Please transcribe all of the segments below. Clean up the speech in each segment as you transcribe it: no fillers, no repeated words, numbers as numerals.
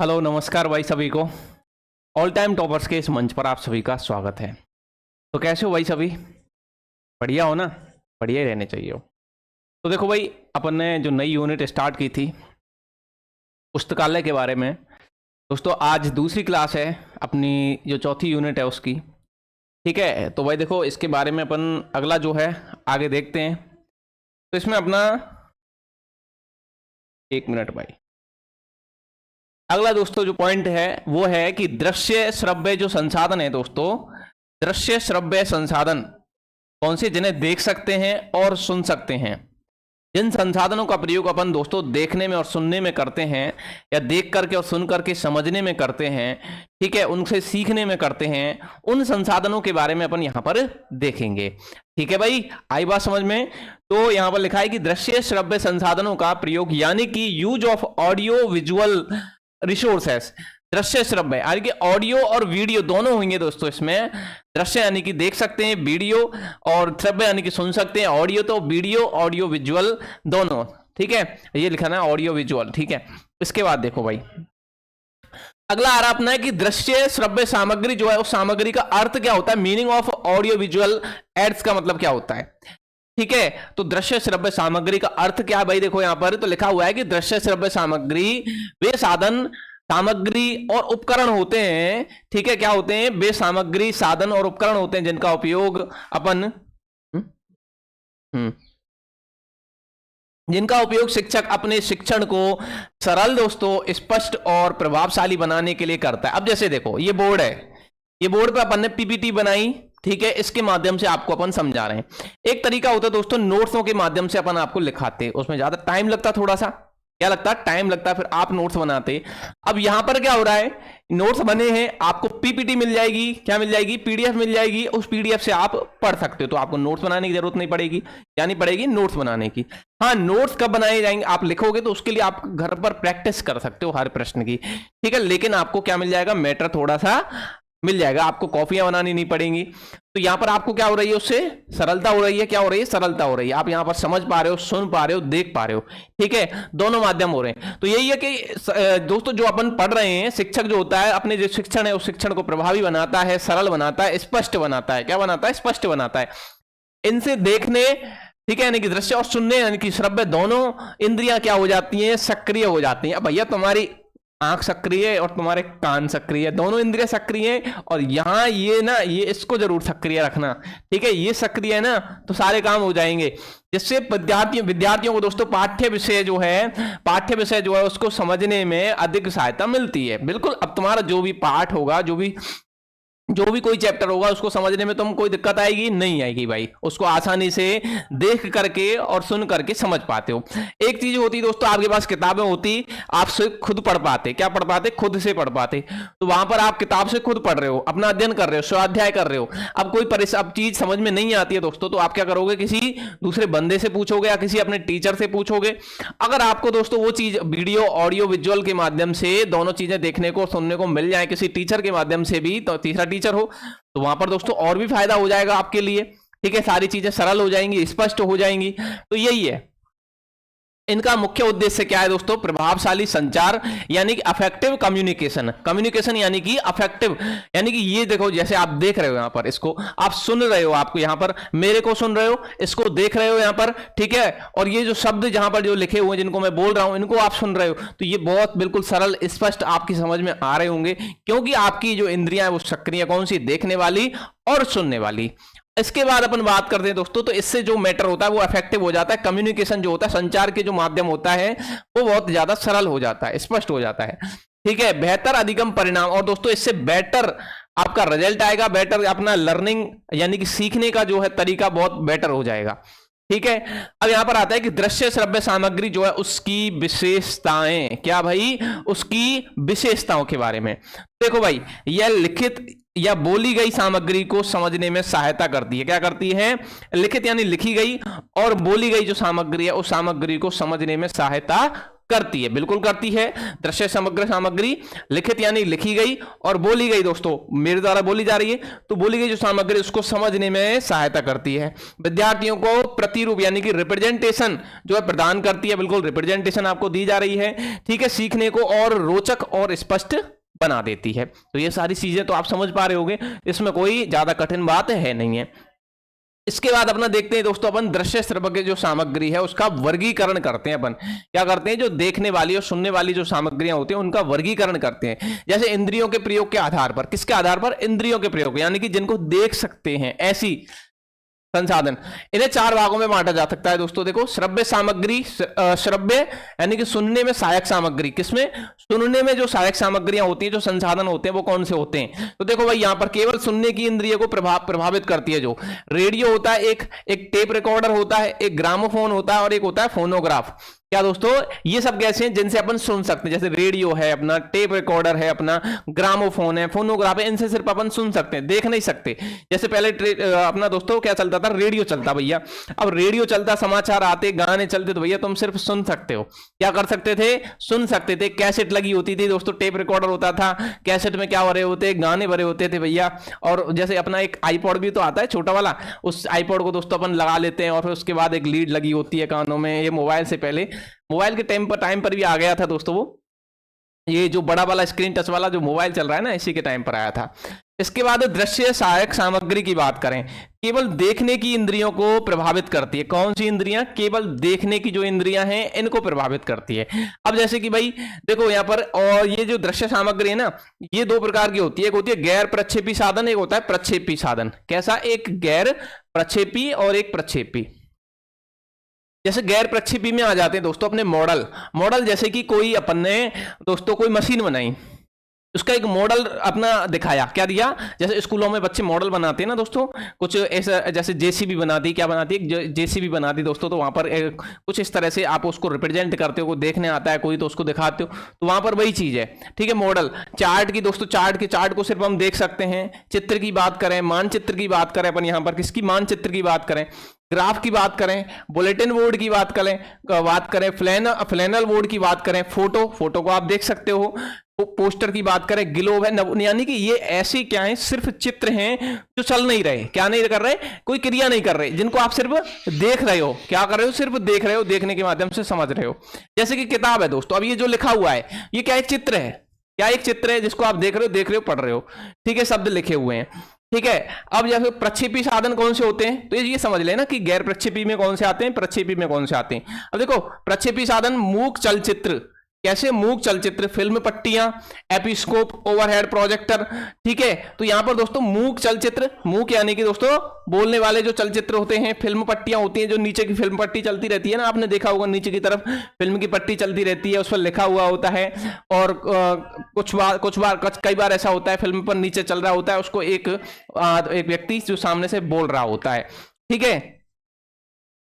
Hello नमस्कार भाई सभी को। ऑल टाइम टॉपर्स के इस मंच पर आप सभी का स्वागत है। तो कैसे हो भाई सभी? बढ़िया हो ना? बढ़िया ही रहने चाहिए हो। तो देखो भाई, अपन ने जो नई यूनिट स्टार्ट की थी पुस्तकालय के बारे में, दोस्तों आज दूसरी क्लास है अपनी, जो चौथी यूनिट है उसकी। ठीक है, तो भाई देखो इसके बारे में अपन अगला जो है आगे देखते हैं। तो इसमें अपना एक मिनट भाई, अगला दोस्तों जो पॉइंट है वो है कि दृश्य श्रव्य जो संसाधन है दोस्तों, दृश्य श्रव्य संसाधन कौन से जिन्हें देख सकते हैं और सुन सकते हैं। जिन संसाधनों का प्रयोग अपन दोस्तों देखने में और सुनने में करते हैं, या देख करके और सुन करके समझने में करते हैं, ठीक है, उनसे सीखने में करते हैं, उन संसाधनों के बारे में अपन यहां पर देखेंगे। ठीक है भाई, आई बात समझ में? तो यहां पर लिखा है कि दृश्य श्रव्य संसाधनों का प्रयोग यानी कि use of audio visual resources. दृश्य श्रव्य यानी कि ऑडियो और वीडियो दोनों होंगे दोस्तों इसमें। दृश्य यानी कि देख सकते हैं वीडियो, और श्रव्य यानी कि सुन सकते हैं ऑडियो। तो वीडियो ऑडियो विजुअल दोनों, ठीक है, ये लिखा ना ऑडियो विजुअल। ठीक है, इसके बाद देखो भाई, अगला आ रहा अपना है कि दृश्य श्रव्य सामग्री जो है उस सामग्री का अर्थ क्या होता है। Meaning of audio visual aids का मतलब क्या होता है। ठीक है, तो दृश्य श्रव्य सामग्री का अर्थ क्या है भाई? देखो यहां पर तो लिखा हुआ है कि दृश्य श्रव्य सामग्री वे साधन सामग्री और उपकरण होते हैं। ठीक है, क्या होते हैं? वे सामग्री साधन और उपकरण होते हैं जिनका उपयोग अपन जिनका उपयोग शिक्षक अपने शिक्षण को सरल दोस्तों, स्पष्ट और प्रभावशाली बनाने के लिए करता है। अब जैसे देखो ये बोर्ड है, ये बोर्ड पे अपन ने पीपीटी बनाई, ठीक है, इसके माध्यम से आपको अपन समझा रहे हैं। एक तरीका होता है दोस्तों नोट्सों के माध्यम से अपन आपको लिखाते, उसमें ज्यादा टाइम लगता, थोड़ा सा क्या लगता है, टाइम लगता है, फिर आप नोट्स बनाते। अब यहां पर क्या हो रहा है, नोट्स बने हैं, आपको पीपीटी मिल जाएगी, क्या मिल जाएगी, पीडीएफ मिल जाएगी, उस पीडीएफ से आप पढ़ सकते हो। तो आपको नोट्स बनाने की जरूरत नहीं पड़ेगी, क्या नहीं पड़ेगी, नोट्स बनाने की। हाँ, नोट्स कब बनाए जाएंगे, आप लिखोगे तो उसके लिए आप घर पर प्रैक्टिस कर सकते हो हर प्रश्न की। ठीक है, लेकिन आपको क्या मिल जाएगा, मैटर थोड़ा सा मिल जाएगा, आपको कॉपियां बनानी नहीं पड़ेंगी। तो यहां पर आपको क्या हो रही है, उससे सरलता हो रही है। क्या हो रही है? सरलता हो रही है। आप यहां पर समझ पा रहे हो, सुन पा रहे हो, देख पा रहे हो। ठीक है, दोनों माध्यम हो रहे हैं। तो यही है कि दोस्तों जो अपन पढ़ रहे हैं, शिक्षक जो होता है अपने जो शिक्षण है उस शिक्षण को प्रभावी बनाता है, सरल बनाता है, स्पष्ट बनाता है। क्या बनाता है? स्पष्ट बनाता है। इनसे देखने, ठीक है, यानी कि दृश्य और सुनने यानी कि श्रव्य दोनों इंद्रियां क्या हो जाती हैं, सक्रिय हो जाती हैं। अब भैया तुम्हारी आंख सक्रिय है और तुम्हारे कान सक्रिय है, दोनों इंद्रियां सक्रिय हैं। और यहां ये ना, ये इसको जरूर सक्रिय रखना। ठीक है, ये सक्रिय है ना, तो सारे काम हो जाएंगे, जिससे विद्यार्थियों को दोस्तों पाठ्य विषय जो है उसको समझने में अधिक सहायता मिलती है। बिल्कुल, अब तुम्हारा जो भी पाठ होगा, जो भी कोई चैप्टर होगा उसको समझने में तुम कोई दिक्कत आएगी नहीं आएगी भाई, उसको आसानी से देख करके और सुन करके समझ पाते हो। एक चीज होती दोस्तों, आपके पास किताबें होती, आप खुद पढ़ पाते। क्या पढ़ पाते? खुद से पढ़ पाते। तो वहां पर आप किताब से खुद पढ़ रहे हो, अपना अध्ययन कर रहे हो, स्वाध्याय कर रहे हो। अब कोई अब चीज समझ में नहीं आती है दोस्तों, तो आप क्या करोगे, किसी दूसरे बंदे से पूछोगे या किसी अपने टीचर से पूछोगे। अगर आपको दोस्तों वो चीज वीडियो ऑडियो विजुअल के माध्यम से दोनों चीजें देखने को सुनने को मिल जाए, किसी टीचर के माध्यम से भी, तो तीसरा टीचर हो, तो वहां पर दोस्तों और भी फायदा हो जाएगा आपके लिए। ठीक है, सारी चीजें सरल हो जाएंगी, स्पष्ट हो जाएंगी। तो यही है, इनका मुख्य उद्देश्य क्या है दोस्तों? प्रभावशाली संचार यानी कि अफेक्टिव कम्युनिकेशन। कम्युनिकेशन यानी कि अफेक्टिव, यानी कि ये देखो, जैसे आप देख रहे हो यहां पर, इसको आप सुन रहे हो, आपको यहां पर मेरे को सुन रहे हो, इसको देख रहे हो यहां पर, ठीक है, और ये जो शब्द जहां पर जो लिखे हुए जिनको मैं बोल रहा हूं, इनको आप सुन रहे हो। तो ये बहुत बिल्कुल सरल स्पष्ट आपकी समझ में आ रहे होंगे, क्योंकि आपकी जो इंद्रियां है वो सक्रिय कौन सी? देखने वाली और सुनने वाली। इसके बाद अपन बात करते हैं दोस्तों, तो इससे जो मैटर होता है वो इफेक्टिव हो जाता है। कम्युनिकेशन जो होता है, संचार के जो माध्यम होता है, वो बहुत ज्यादा सरल हो जाता है, स्पष्ट हो जाता है। ठीक है, बेहतर अधिगम परिणाम, और दोस्तों इससे बेटर आपका रिजल्ट आएगा, बेटर अपना लर्निंग यानी कि सीखने का जो है तरीका बहुत बेटर हो जाएगा। ठीक है, अब यहां पर आता है कि दृश्य श्रव्य सामग्री जो है उसकी विशेषताएं। क्या भाई? उसकी विशेषताओं के बारे में देखो भाई, यह लिखित या बोली गई सामग्री को समझने में सहायता करती है। क्या करती है? लिखित यानी लिखी गई, और बोली गई जो सामग्री है उस सामग्री को समझने में सहायता करती है, बिल्कुल करती है। दृश्य समग्र सामग्री लिखित यानी लिखी गई और बोली गई, दोस्तों मेरे द्वारा बोली जा रही है, तो बोली गई जो सामग्री उसको समझने में सहायता करती है। विद्यार्थियों को प्रतिरूप यानी कि रिप्रेजेंटेशन जो है प्रदान करती है, बिल्कुल रिप्रेजेंटेशन आपको दी जा रही है, ठीक है। सीखने को और रोचक और स्पष्ट बना देती है। तो ये सारी चीजें तो आप समझ पा रहे होंगे, इसमें कोई ज्यादा कठिन बात है नहीं है। इसके बाद अपना देखते हैं दोस्तों, अपन दृश्य श्रव्य जो सामग्री है उसका वर्गीकरण करते हैं। अपन क्या करते हैं, जो देखने वाली और सुनने वाली जो सामग्रियां होती हैं उनका वर्गीकरण करते हैं। जैसे इंद्रियों के प्रयोग के आधार पर, किसके आधार पर, इंद्रियों के प्रयोग यानी कि जिनको देख सकते हैं ऐसी संसाधन, इन्हें 4 भागों में बांटा जा सकता है दोस्तों। देखो, श्रव्य सामग्री, श्रव्य यानी कि सुनने में सहायक सामग्री, किसमें, सुनने में जो सहायक सामग्रियां होती हैं, जो संसाधन होते हैं वो कौन से होते हैं। तो देखो भाई, यहां पर केवल सुनने की इंद्रिय को प्रभावित करती है। जो रेडियो होता है, एक टेप रिकॉर्डर होता है, एक ग्रामोफोन होता है और एक होता है फोनोग्राफ। क्या दोस्तों, ये सब कैसे हैं, जिनसे अपन सुन सकते हैं। जैसे रेडियो है अपना, टेप रिकॉर्डर है अपना, ग्रामोफोन है, फोनोग्राफ है, इनसे सिर्फ अपन सुन सकते हैं, देख नहीं सकते। जैसे पहले अपना दोस्तों क्या चलता था, रेडियो चलता भैया। अब रेडियो चलता, समाचार आते, गाने चलते, तो भैया तुम सिर्फ सुन सकते हो। क्या कर सकते थे, सुन सकते थे। कैसेट लगी होती थी दोस्तों, टेप रिकॉर्डर होता था, कैसेट में क्या भरे होते, गाने भरे होते थे भैया। और जैसे अपना एक आईपॉड भी तो आता है छोटा वाला, उस आईपॉड को दोस्तों अपन लगा लेते हैं और फिर उसके बाद एक लीड लगी होती है कानों में। ये मोबाइल से पहले, मोबाइल के टाइम पर भी आ गया था दोस्तों वो, ये जो बड़ा वाला स्क्रीन टच वाला जो मोबाइल चल रहा है ना, इसी के टाइम पर आया था। इसके बाद दृश्य सहायक सामग्री की बात करें, केवल देखने की इंद्रियों को प्रभावित करती है। कौन सी इंद्रियां, केवल देखने की जो इंद्रियां हैं इनको प्रभावित करती है। अब जैसे कि भाई देखो यहाँ पर, और ये जो दृश्य सामग्री है ना, ये 2 प्रकार की होती है। एक होती है गैर प्रक्षेपी साधन, एक होता है प्रक्षेपी साधन। कैसा, एक गैर प्रक्षेपी और एक प्रक्षेपी। जैसे गैर प्रक्षेपी में आ जाते हैं दोस्तों अपने मॉडल जैसे कि कोई अपन ने दोस्तों कोई मशीन बनाई, उसका एक मॉडल अपना दिखाया, क्या दिया। जैसे स्कूलों में बच्चे मॉडल बनाते हैं ना दोस्तों, कुछ ऐसा, जैसे जेसीबी बनाती, क्या बनाती है, जेसीबी बनाती दोस्तों। तो वहां पर कुछ इस तरह से आप उसको रिप्रेजेंट करते हो, कोई देखने आता है कोई तो उसको दिखाते हो, तो वहां पर वही चीज है, ठीक है। मॉडल चार्ट की दोस्तों, चार्ट को सिर्फ हम देख सकते हैं। चित्र की बात करें, मानचित्र की बात करें अपन, यहाँ पर किसकी, मानचित्र की बात करें, ग्राफ की बात करें, बुलेटिन बोर्ड की बात करें, फ्लैनल बोर्ड की बात करें, फोटो को आप देख सकते हो, पोस्टर की बात करें, ग्लोब है, यानी कि ये ऐसी क्या है, सिर्फ चित्र हैं जो चल नहीं रहे, क्या नहीं कर रहे, कोई क्रिया नहीं कर रहे, जिनको आप सिर्फ देख रहे हो। क्या कर रहे हो, सिर्फ देख रहे हो, देखने के माध्यम से समझ रहे हो। जैसे कि किताब है दोस्तों, अब ये जो लिखा हुआ है ये क्या, एक चित्र है, क्या एक चित्र है जिसको आप देख रहे हो, पढ़ रहे हो, ठीक है, शब्द लिखे हुए हैं, ठीक है। अब जैसे प्रक्षेपी साधन कौन से होते हैं, तो ये समझ लेना कि गैर प्रक्षेपी में कौन से आते हैं, प्रक्षेपी में कौन से आते हैं। अब देखो, प्रक्षेपी साधन मूक चलचित्र, कैसे, मूक चलचित्र, फिल्म पट्टियां, एपिस्कोप, ओवरहेड प्रोजेक्टर, ठीक है। तो यहां पर दोस्तों मूक चलचित्र, मूक यानी कि दोस्तों बोलने वाले जो चलचित्र होते हैं, फिल्म पट्टियां होती हैं, जो नीचे की फिल्म पट्टी चलती रहती है ना, आपने देखा होगा नीचे की तरफ फिल्म की पट्टी चलती रहती है, उस पर लिखा हुआ होता है। और कई बार ऐसा होता है फिल्म पर नीचे चल रहा होता है, उसको एक व्यक्ति जो सामने से बोल रहा होता है, ठीक है।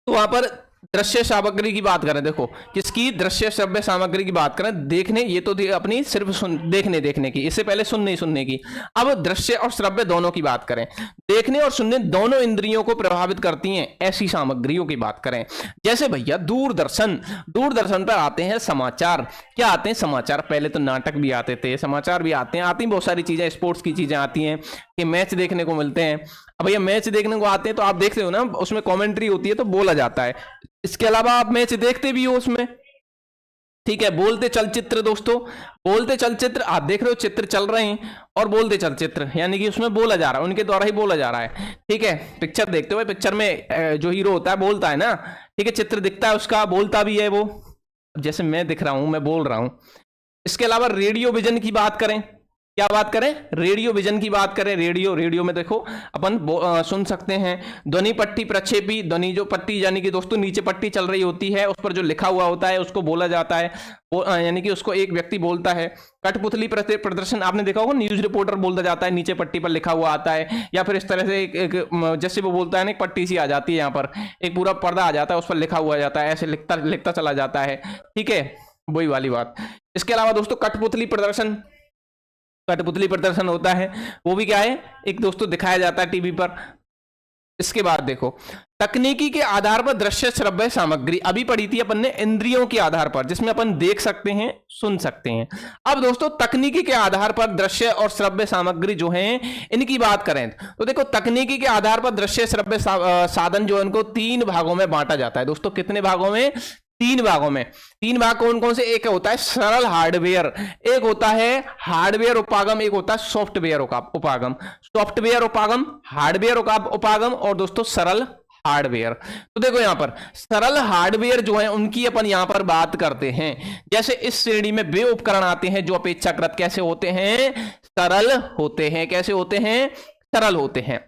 तो वहां पर दृश्य सामग्री की बात करें, देखो किसकी, दृश्य श्रव्य सामग्री की बात करें, देखने, ये तो अपनी सिर्फ देखने की, इससे पहले सुनने की। अब दृश्य और श्रव्य दोनों की बात करें, देखने और सुनने दोनों इंद्रियों को प्रभावित करती हैं ऐसी सामग्रियों की बात करें। जैसे भैया दूरदर्शन पर आते हैं समाचार, क्या आते हैं, समाचार। पहले तो नाटक भी आते थे, समाचार भी आते हैं बहुत सारी चीजें, स्पोर्ट्स की चीजें आती हैं, कि मैच देखने को मिलते हैं। अब भैया मैच देखने को आते हैं तो आप देखते हो ना, उसमें कमेंट्री होती है तो बोला जाता है। इसके अलावा आप मैच देखते भी हो उसमें, ठीक है। बोलते चलचित्र दोस्तों, बोलते चलचित्र आप देख रहे हो, चित्र चल रहे हैं और बोलते चलचित्र यानी कि उसमें बोला जा रहा है, उनके द्वारा ही बोला जा रहा है, ठीक है। पिक्चर देखते हो, पिक्चर में जो हीरो होता है बोलता है ना, ठीक है, चित्र दिखता है उसका, बोलता भी है वो, जैसे मैं दिख रहा हूं, मैं बोल रहा हूं। इसके अलावा रेडियो विजन की बात करें, क्या बात करें, रेडियो विजन की बात करें। रेडियो में देखो अपन सुन सकते हैं। ध्वनि पट्टी प्रक्षेपी, ध्वनि जो पट्टी यानी कि दोस्तों नीचे पट्टी चल रही होती है, उस पर जो लिखा हुआ होता है उसको बोला जाता है, यानी कि उसको एक व्यक्ति बोलता है। कठपुतली प्रदर्शन आपने देखा होगा, न्यूज रिपोर्टर बोलता जाता है, नीचे पट्टी पर लिखा हुआ आता है, या फिर इस तरह से एक जैसे वो बोलता है ना, एक पट्टी सी आ जाती है, यहाँ पर एक पूरा पर्दा आ जाता है, उस पर लिखा हुआ जाता है, ऐसे लिखता चला जाता है, ठीक है, वही वाली बात। इसके अलावा दोस्तों कठपुतली प्रदर्शन होता है, वो भी क्या है, एक दोस्तों दिखाया जाता है टीवी पर। इसके बाद देखो तकनीकी के आधार पर दृश्य श्रव्य सामग्री अभी पढ़ी थी अपन ने इंद्रियों के आधार पर, जिसमें अपन देख सकते हैं, सुन सकते हैं। अब दोस्तों तकनीकी के आधार पर दृश्य और श्रव्य सामग्री जो हैं इनकी बात करें तो देखो, तकनीकी के आधार पर दृश्य श्रव्य साधन जो है इनको 3 भागों में बांटा जाता है दोस्तों। कितने भागों में? 3 भागों में। 3 भाग कौन कौन से? एक होता है सरल हार्डवेयर, एक होता है हार्डवेयर उपागम, एक होता है सॉफ्टवेयर उपागम। सॉफ्टवेयर उपागम, हार्डवेयर उपागम और दोस्तों सरल हार्डवेयर। तो देखो यहां पर सरल हार्डवेयर जो है उनकी अपन यहां पर बात करते हैं। जैसे इस श्रेणी में वे उपकरण आते हैं जो अपेक्षाकृत कैसे होते हैं? सरल होते हैं। कैसे होते हैं? सरल होते हैं।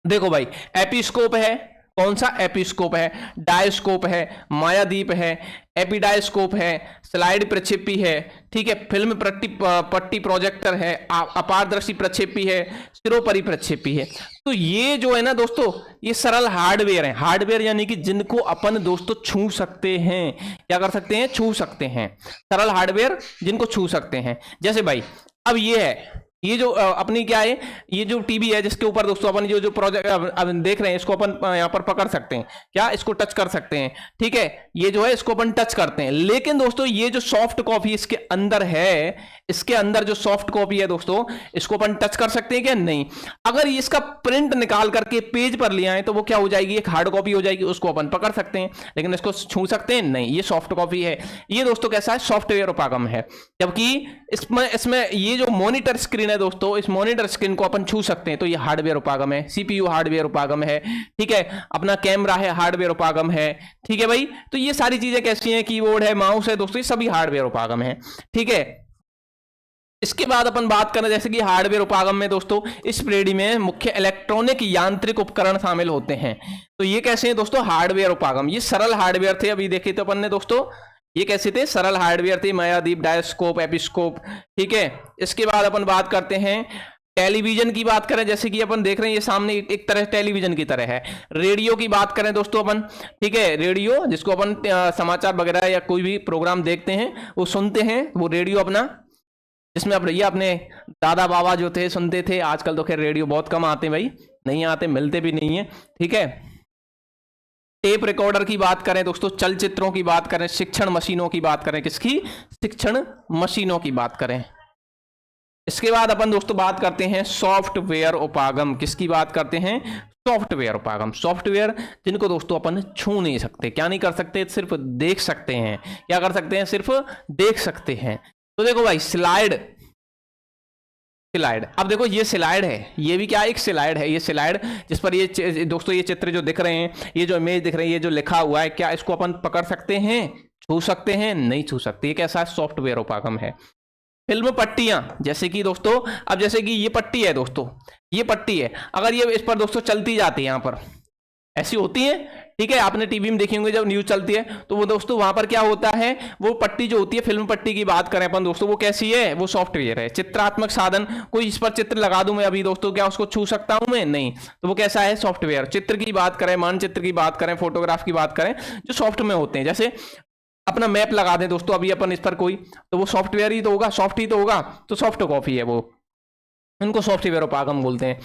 देखो भाई, एपिस्कोप है, कौन सा? एपिस्कोप है। डायस्कोप है, मायादीप है, एपिडायस्कोप है, स्लाइड प्रक्षेपी है, ठीक है, फिल्म पट्टी प्रोजेक्टर है, अपारदर्शी प्रक्षेपी है, सिरोपरि प्रक्षेपी है। तो ये जो है ना दोस्तों, ये सरल हार्डवेयर है। हार्डवेयर यानी कि जिनको अपन दोस्तों छू सकते हैं। क्या कर सकते हैं? छू सकते हैं। सरल हार्डवेयर जिनको छू सकते हैं। जैसे भाई अब ये है, ये जो अपनी क्या है, ये जो टीवी है जिसके ऊपर दोस्तों अपन जो प्रोजेक्ट अब देख रहे हैं इसको अपन यहां पर पकड़ सकते हैं। क्या? इसको टच कर सकते हैं, ठीक है। ये जो है इसको अपन टच करते हैं। लेकिन दोस्तों ये जो सॉफ्ट कॉपी इसके अंदर है, इसके अंदर जो सॉफ्ट कॉपी है दोस्तों, इसको अपन टच कर सकते हैं क्या? नहीं। अगर इसका प्रिंट निकाल करके पेज पर ले आए तो वो क्या हो जाएगी? एक हार्ड कॉपी हो जाएगी, उसको अपन पकड़ सकते हैं। लेकिन इसको छू सकते हैं? नहीं, ये सॉफ्ट कॉपी है। ये दोस्तों कैसा है? सॉफ्टवेयर उपागम है। जबकि इसमें ये जो मॉनिटर स्क्रीन है दोस्तों, इस मॉनिटर स्क्रीन को अपन छू सकते हैं, तो ये हार्डवेयर उपागम है। सीपीयू हार्डवेयर उपागम है, ठीक है। अपना कैमरा है, हार्डवेयर उपागम है, ठीक है भाई। तो ये सारी चीजें कैसी हैं? कीबोर्ड है, माउस है दोस्तों, ये सभी हार्डवेयर उपागम है, ठीक है। इसके बाद अपन बात करें जैसे कि हार्डवेयर उपागम में दोस्तों इस श्रेणी में मुख्य इलेक्ट्रॉनिक यांत्रिक उपकरण शामिल होते हैं। तो ये कैसे हैं दोस्तों? हार्डवेयर उपागम। ये सरल हार्डवेयर थे, अभी देखे तो अपन ने दोस्तों, ये कैसे थे? सरल हार्डवेयर थे। मायादीप, डायस्कोप, एपिस्कोप, ठीक है। इसके बाद अपन बात करते हैं टेलीविजन की। बात करें जैसे कि अपन देख रहे हैं ये सामने एक तरह टेलीविजन की तरह है। रेडियो की बात करें दोस्तों अपन, ठीक है, रेडियो जिसको अपन समाचार वगैरह या कोई भी प्रोग्राम देखते हैं वो सुनते हैं, वो रेडियो अपना, जिसमें अब ये अपने दादा बाबा जो थे सुनते थे। आजकल तो खैर रेडियो बहुत कम आते भाई, नहीं आते, मिलते भी नहीं है, ठीक है। टेप रिकॉर्डर की बात करें दोस्तों, चलचित्रों की बात करें, शिक्षण मशीनों की बात करें, किसकी? शिक्षण मशीनों की बात करें। इसके बाद अपन दोस्तों बात करते हैं सॉफ्टवेयर उपागम। किसकी बात करते हैं? सॉफ्टवेयर उपागम। सॉफ्टवेयर जिनको दोस्तों अपन छू नहीं सकते। क्या नहीं कर सकते? सिर्फ देख सकते हैं। क्या कर सकते हैं? सिर्फ देख सकते हैं। तो देखो भाई, स्लाइड, अब देखो ये स्लाइड है, ये भी क्या? एक स्लाइड है। ये स्लाइड जिस पर ये दोस्तों ये चित्र जो दिख रहे हैं, ये जो इमेज दिख रही है, ये जो लिखा हुआ है, क्या इसको अपन पकड़ सकते हैं? छू सकते हैं? नहीं छू सकते। ये कैसा है? सॉफ्टवेयर उपागम है। फिल्म पट्टियां, जैसे कि दोस्तों अब जैसे कि ये पट्टी है दोस्तों, ये पट्टी है, अगर ये इस पर दोस्तों चलती जाती है, यहां पर ऐसी होती है, ठीक है। आपने टीवी में देखे होंगे जब न्यूज चलती है तो वो दोस्तों वहां पर क्या होता है, वो पट्टी जो होती है, फिल्म पट्टी की बात करें अपन दोस्तों, वो कैसी है? वो सॉफ्टवेयर है। चित्रात्मक साधन, कोई इस पर चित्र लगा दूं मैं अभी दोस्तों, क्या उसको छू सकता हूं मैं? नहीं। तो वो कैसा है? सॉफ्टवेयर। चित्र की बात करें, मानचित्र की बात करें, फोटोग्राफ की बात करें, जो सॉफ्ट में होते हैं, जैसे अपना मैप लगा दें दोस्तों अभी अपन इस पर कोई, तो वो सॉफ्टवेयर ही तो होगा, सॉफ्ट ही तो होगा, तो सॉफ्ट कॉपी है वो, उनको सॉफ्टवेयर उपागम बोलते हैं।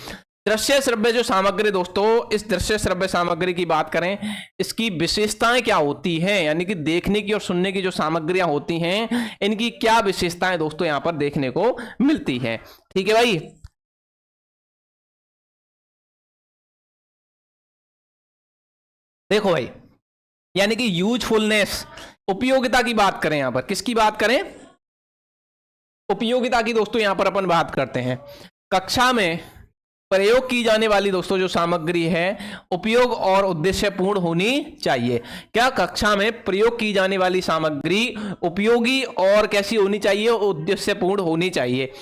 दृश्य श्रव्य जो सामग्री दोस्तों, इस दृश्य श्रव्य सामग्री की बात करें, इसकी विशेषताएं क्या होती हैं, यानी कि देखने की और सुनने की जो सामग्रियां होती हैं, इनकी क्या विशेषताएं दोस्तों यहां पर देखने को मिलती है, ठीक है भाई। देखो भाई, यानी कि यूजफुलनेस, उपयोगिता की बात करें, यहां पर किसकी बात करें? उपयोगिता की दोस्तों यहां पर अपन बात करते हैं। कक्षा में प्रयोग की जाने वाली दोस्तों जो सामग्री है, उपयोग और उद्देश्यपूर्ण होनी चाहिए। क्या? कक्षा में प्रयोग की जाने वाली सामग्री उपयोगी और कैसी होनी चाहिए? उद्देश्यपूर्ण होनी चाहिए,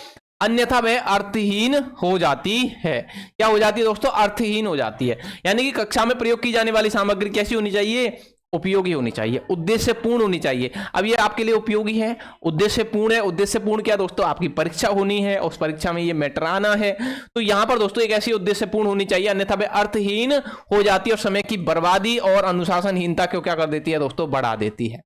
अन्यथा वह अर्थहीन हो जाती है। क्या हो जाती है दोस्तों? अर्थहीन हो जाती है। यानी कि कक्षा में प्रयोग की जाने वाली सामग्री कैसी होनी चाहिए? उपयोगी होनी चाहिए, उद्देश्यपूर्ण होनी चाहिए। अब ये आपके लिए उपयोगी है, उद्देश्यपूर्ण है। उद्देश्यपूर्ण क्या दोस्तों? आपकी परीक्षा होनी है, उस परीक्षा में ये मैटर आना है, तो यहां पर दोस्तों एक ऐसी उद्देश्यपूर्ण होनी चाहिए, अन्यथा वह अर्थहीन हो जाती है और समय की बर्बादी और अनुशासनहीनता को क्या कर देती है दोस्तों? बढ़ा देती है।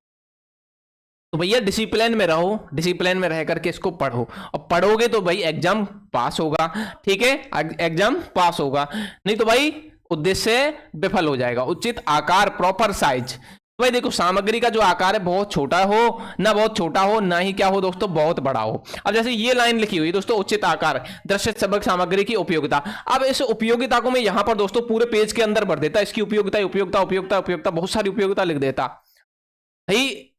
तो भैया डिसिप्लिन में रहो, डिसिप्लिन में रह करके इसको पढ़ो, और पढ़ोगे तो भाई एग्जाम पास होगा, ठीक है, एग्जाम पास होगा। नहीं तो भाई उद्देश्य विफल हो जाएगा। उचित आकार, प्रॉपर साइज। भाई देखो सामग्री का जो आकार है बहुत छोटा हो ना बहुत छोटा हो, ना ही क्या हो दोस्तों बहुत बड़ा हो। अब जैसे ये लाइन लिखी हुई दोस्तों, उचित आकार, दृश्य सबक सामग्री की उपयोगिता। अब इस उपयोगिता को मैं यहां पर दोस्तों पूरे पेज के अंदर भर देता, इसकी उपयोगिता उपयोगिता उपयोगिता उपयोगिता बहुत सारी उपयोगिता लिख देता। भाई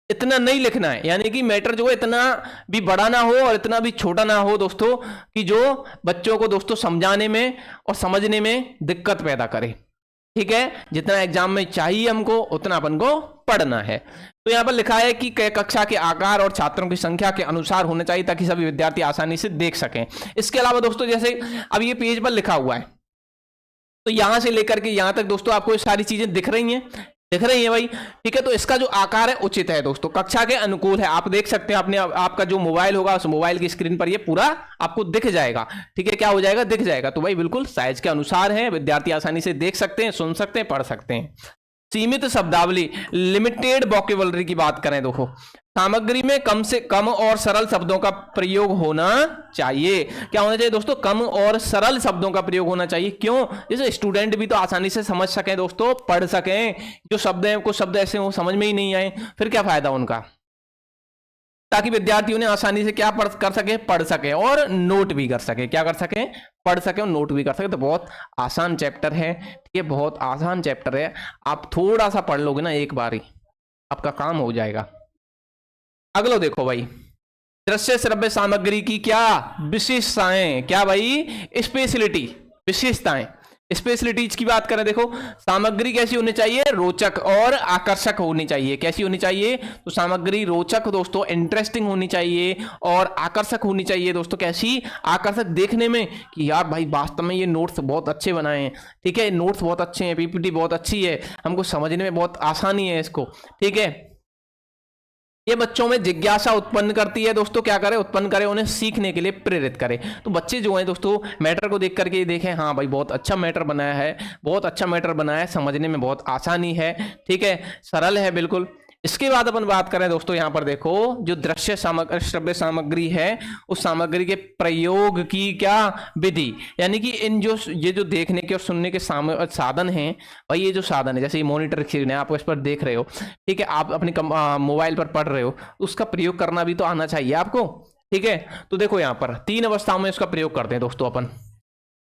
इतना नहीं लिखना है, यानी कि मैटर जो है इतना भी बड़ा ना हो और इतना भी छोटा ना हो दोस्तों कि जो बच्चों को दोस्तों समझाने में और समझने में दिक्कत पैदा करे। ठीक है, जितना एग्जाम में चाहिए हमको उतना अपन को पढ़ना है। तो यहां पर लिखा है कि कक्षा के आकार और छात्रों की संख्या के अनुसार होना चाहिए ताकि सभी विद्यार्थी आसानी से देख सकें। इसके अलावा दोस्तों जैसे अब ये पेज पर लिखा हुआ है, तो यहां से लेकर के यहां तक दोस्तों आपको ये सारी चीजें दिख रही है भाई। ठीक है, तो इसका जो आकार है उचित है दोस्तों, कक्षा के अनुकूल है। आप देख सकते हैं अपने आपका जो मोबाइल होगा उस मोबाइल की स्क्रीन पर ये पूरा आपको दिख जाएगा। ठीक है, क्या हो जाएगा, दिख जाएगा। तो भाई बिल्कुल साइज के अनुसार है, विद्यार्थी आसानी से देख सकते हैं, सुन सकते हैं, पढ़ सकते हैं। सीमित शब्दावली, लिमिटेड वोकैबुलरी की बात करें देखो, सामग्री में कम से कम और सरल शब्दों का प्रयोग होना चाहिए। क्या होना चाहिए दोस्तों, कम और सरल शब्दों का प्रयोग होना चाहिए। क्यों, जैसे स्टूडेंट भी तो आसानी से समझ सकें दोस्तों, पढ़ सकें। जो शब्द हैं कुछ शब्द ऐसे हो समझ में ही नहीं आए, फिर क्या फायदा उनका, ताकि विद्यार्थी उन्हें आसानी से क्या पढ़ सके और नोट भी कर सके। क्या कर सके, पढ़ सके और नोट भी कर सके। तो बहुत आसान चैप्टर है, ठीक है, बहुत आसान चैप्टर है। आप थोड़ा सा पढ़ लोगे ना एक बार ही आपका काम हो जाएगा। अगला देखो भाई, दृश्य श्रव्य सामग्री की क्या विशेषताएं, क्या भाई स्पेशलिटी, विशेषताएं, स्पेशलिटीज की बात करें देखो, सामग्री कैसी होनी चाहिए, रोचक और आकर्षक होनी चाहिए। कैसी होनी चाहिए, तो सामग्री रोचक दोस्तों, इंटरेस्टिंग होनी चाहिए और आकर्षक होनी चाहिए दोस्तों। कैसी, आकर्षक देखने में कि यार भाई वास्तव में ये नोट्स बहुत अच्छे बनाए हैं। ठीक है, नोट्स बहुत अच्छे हैं, पीपीटी बहुत अच्छी है, हमको समझने में बहुत आसानी है इसको। ठीक है, ये बच्चों में जिज्ञासा उत्पन्न करती है दोस्तों। क्या करे, उत्पन्न करे, उन्हें सीखने के लिए प्रेरित करे। तो बच्चे जो हैं दोस्तों मैटर को देख करके देखें, हाँ भाई बहुत अच्छा मैटर बनाया है, बहुत अच्छा मैटर बनाया है, समझने में बहुत आसानी है। ठीक है, सरल है बिल्कुल। इसके बाद अपन बात करें दोस्तों, यहां पर देखो जो दृश्य श्रव्य सामग्री है उस सामग्री के प्रयोग की क्या विधि, यानी कि इन जो ये जो देखने के और सुनने के साधन हैं, और ये जो साधन है जैसे ये मॉनिटर स्क्रीन है, आप इस पर देख रहे हो। ठीक है, आप अपने मोबाइल पर पढ़ रहे हो, उसका प्रयोग करना भी तो आना चाहिए आपको। ठीक है, तो देखो यहाँ पर 3 अवस्थाओं में इसका प्रयोग करते हैं दोस्तों अपन।